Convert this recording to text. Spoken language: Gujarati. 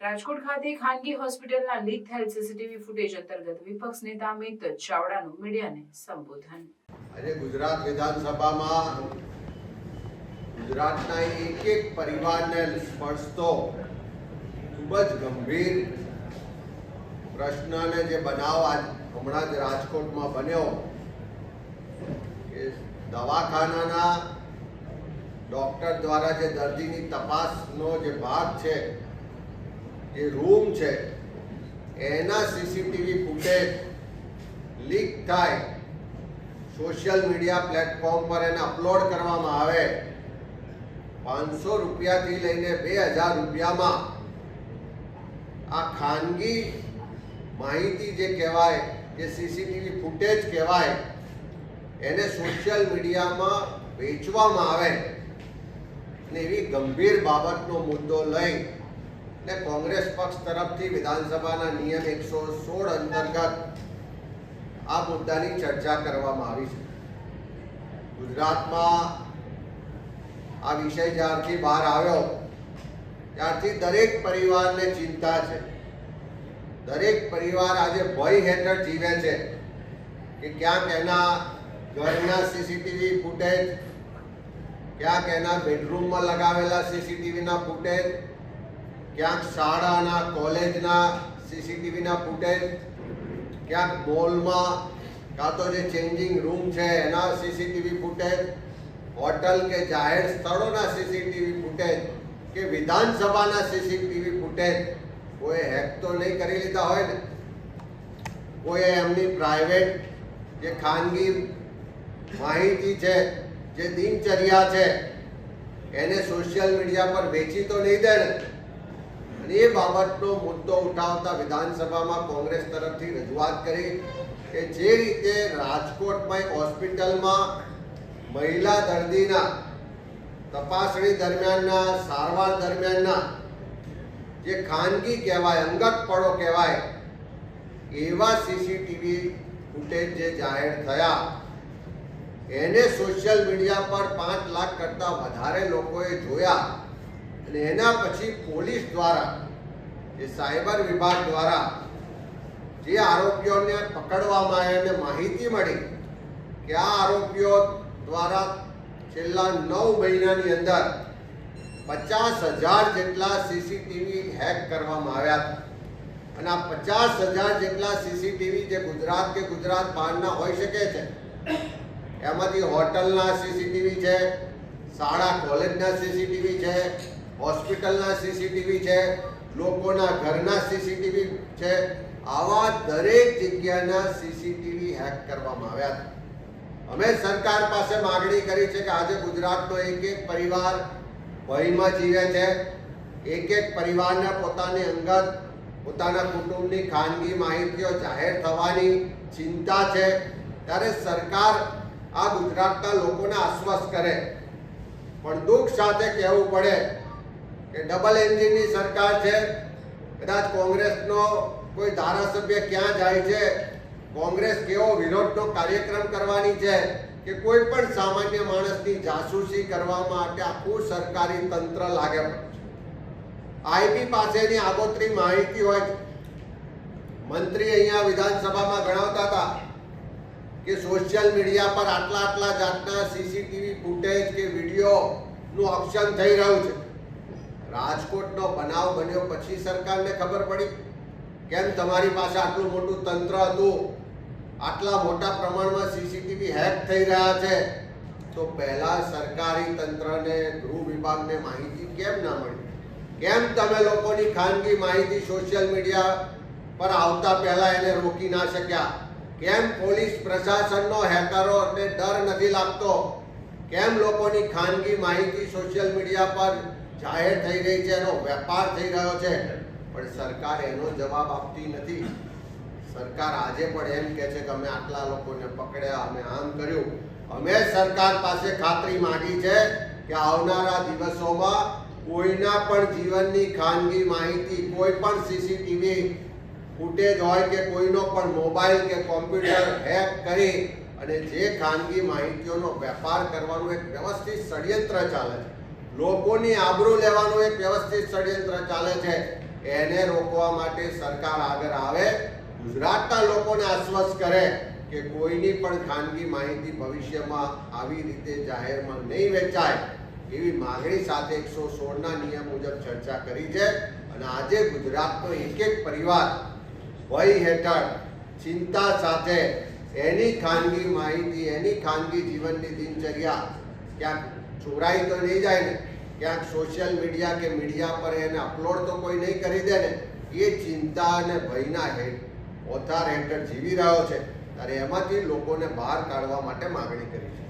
રાજકોટ ખાતે ખાનગી હોસ્પિટલના લીક થયેલ સીસીટીવી ફૂટેજ અંતર્ગત વિપક્ષ નેતા અમિત ચાવડાનું મીડિયાને સંબોધન। આજે ગુજરાત વિધાનસભામાં ગુજરાતના એક પરિવારને સ્પર્શતો ખૂબ જ ગંભીર પ્રશ્નને જે બનાવ આજ હમણાં જ રાજકોટમાં બન્યો કે દવાખાનાના ડૉક્ટર દ્વારા જે દર્દીની તપાસનો જે ભાગ છે, જે રૂમ છે, એના સીસીટીવી ફૂટેજ લીક થાય, સોશિયલ મીડિયા પ્લેટફોર્મ પર એને અપલોડ કરવામાં આવે, 500 રૂપિયાથી લઈને 2000 રૂપિયામાં આ ખાનગી માહિતી જે કહેવાય, જે સીસીટીવી ફૂટેજ કહેવાય, એને સોશિયલ મીડિયામાં વેચવામાં આવે અને એવી ગંભીર બાબતનો મુદ્દો લઈ ને કોંગ્રેસ પક્ષ તરફથી વિધાનસભાના નિયમ 116 અંતર્ગત આ મુદ્દાની ચર્ચા કરવામાં આવી છે। ગુજરાતમાં આ વિષય જ્યારથી બહાર આવ્યો ત્યારથી દરેક પરિવારને ચિંતા છે। દરેક પરિવાર આજે ભય હેઠળ જીવે છે કે ક્યાંક એના ઘરના સીસીટીવી ફૂટેજ, ક્યાંક એના બેડરૂમમાં લગાવેલા સીસીટીવીના ફૂટેજ, ક્યાંક શાળાના કોલેજના સીસીટીવીના ફૂટેજ, ક્યાંક મોલમાં કાં તો જે ચેન્જિંગ રૂમ છે એના સીસીટીવી ફૂટેજ, હોટલ કે જાહેર સ્થળોના સીસીટીવી ફૂટેજ કે વિધાનસભાના સીસીટીવી ફૂટેજ કોઈ હેક તો નહીં કરી લીધા હોય ને? કોઈ એમની પ્રાઇવેટ જે ખાનગી માહિતી છે, જે દિનચર્યા છે, એને સોશિયલ મીડિયા પર વેચી તો નહીં દે ને? અને એ બાબતનો મુદ્દો ઉઠાવતા વિધાનસભામાં કોંગ્રેસ તરફથી રજૂઆત કરી કે જે રીતે રાજકોટમાં એક હોસ્પિટલમાં મહિલા દર્દીના તપાસણી દરમિયાનના, સારવાર દરમિયાનના જે ખાનગી કહેવાય, અંગત પળો કહેવાય, એવા સીસીટીવી ફૂટેજ જે જાહેર થયા એને સોશિયલ મીડિયા પર 5 લાખ કરતાં વધારે લોકોએ જોયા અને એના પછી પોલીસ દ્વારા, જે સાયબર વિભાગ દ્વારા જે આરોપીઓને પકડવામાં આવ્યા અને માહિતી મળી કે આ આરોપીઓ દ્વારા છેલ્લા 9 મહિનાની અંદર 50,000 જેટલા સીસીટીવી હેક કરવામાં આવ્યા અને આ 50,000 જેટલા સીસીટીવી જે ગુજરાત કે ગુજરાત બહારના હોઈ શકે છે, એમાંથી હોટલના સીસીટીવી છે, શાળા કોલેજના સીસીટીવી છે, હોસ્પિટલના સીસીટીવી છે, લોકોના ઘરના સીસીટીવી છે, આવા દરેક જગ્યાના સીસીટીવી હેક કરવામાં આવ્યા હતા। અમે સરકાર પાસે માગણી કરી છે કે આજે ગુજરાતનો એક પરિવાર ભયમાં જીવે છે, એક પરિવારને પોતાની અંગત, પોતાના કુટુંબની ખાનગી માહિતીઓ જાહેર થવાની ચિંતા છે, ત્યારે સરકાર આ ગુજરાતના લોકોને આશ્વસ્ત કરે। પણ દુઃખ સાથે કહેવું પડે કે ડબલ એન્જિનની સરકાર છે। કદાચ કોંગ્રેસનો કોઈ ધારાસભ્ય ક્યાં જાય છે, કોંગ્રેસ કેવો વિરોધનો કાર્યક્રમ કરવાની છે કે કોઈ પણ સામાન્ય માણસની જાસૂસી કરવા માટે આખું સરકારી તંત્ર લાગે પડે છે। આઈબી પાસેની આગોતરી માહિતી હોય છે। મંત્રી અહીંયા વિધાનસભામાં ગણાવતા હતા કે સોશિયલ મીડિયા પર આટલા જાતના સીસીટીવી ફૂટેજ કે વિડીયોનું ઓપ્શન થઈ રહ્યું છે। રાજકોટનો બનાવ બન્યો પછી સરકારને ખબર પડી કેમ તમારી પાસે આટલું મોટું તંત્ર હતું, આટલા મોટા પ્રમાણમાં સીસીટીવી હેક થઈ રહ્યા છે, તો પહેલા સરકારી તંત્રને, ગૃહ વિભાગને માહિતી કેમ ના મળી? કેમ તમે લોકોની ખાનગી માહિતી સોશિયલ મીડિયા પર આવતા પહેલા એને રોકી ના શક્યા? કેમ પોલીસ પ્રશાસનનો હેકરોને ડર નથી લાગતો? કેમ લોકોની ખાનગી માહિતી સોશિયલ મીડિયા પર જાહેર થઈ રહી છે, એનો વેપાર થઈ રહ્યો છે, પણ સરકાર એનો જવાબ આપતી નથી। સરકાર આજે પણ એમ કહે છે કે અમે આટલા લોકોને પકડ્યા, અમે આમ કર્યું। અમે સરકાર પાસે ખાતરી માંગી છે કે આવનારા દિવસોમાં કોઈના પણ જીવનની ખાનગી માહિતી, કોઈ પણ સીસીટીવી ફૂટેજ હોય કે કોઈનો પણ મોબાઈલ કે કોમ્પ્યુટર હેક કરી અને જે ખાનગી માહિતીઓનો વેપાર કરવાનું એક વ્યવસ્થિત ષડયંત્ર ચાલે છે, લોકોની આબરૂ લેવાનું એક વ્યવસ્થિત ષડયંત્ર ચાલે છે, એને રોકવા માટે સરકાર આગળ આવે, ગુજરાતના લોકોને આશ્વસ્ત કરે કે કોઈની પણ ખાનગી માહિતી ભવિષ્યમાં આવી રીતે જાહેરમાં નહીં વેચાય, એવી માગણી સાથે 116ના નિયમ મુજબ ચર્ચા કરી છે. અને આજે ગુજરાતનો એક એક પરિવાર ભય હેઠળ ચિંતા સાથે એની ખાનગી માહિતી, એની ખાનગી જીવનની દિનચર્યા ક્યાંક ચોરાઈ તો નહીં જાય ને, ક્યાંક સોશિયલ મીડિયા કે મીડિયા પર એને અપલોડ તો કોઈ નહીં કરી દે ને, એ ચિંતા અને ભયના ઓથાર હેઠળ જીવી રહ્યો છે. ત્યારે એમાંથી લોકોને બહાર કાઢવા માટે માગણી કરી છે.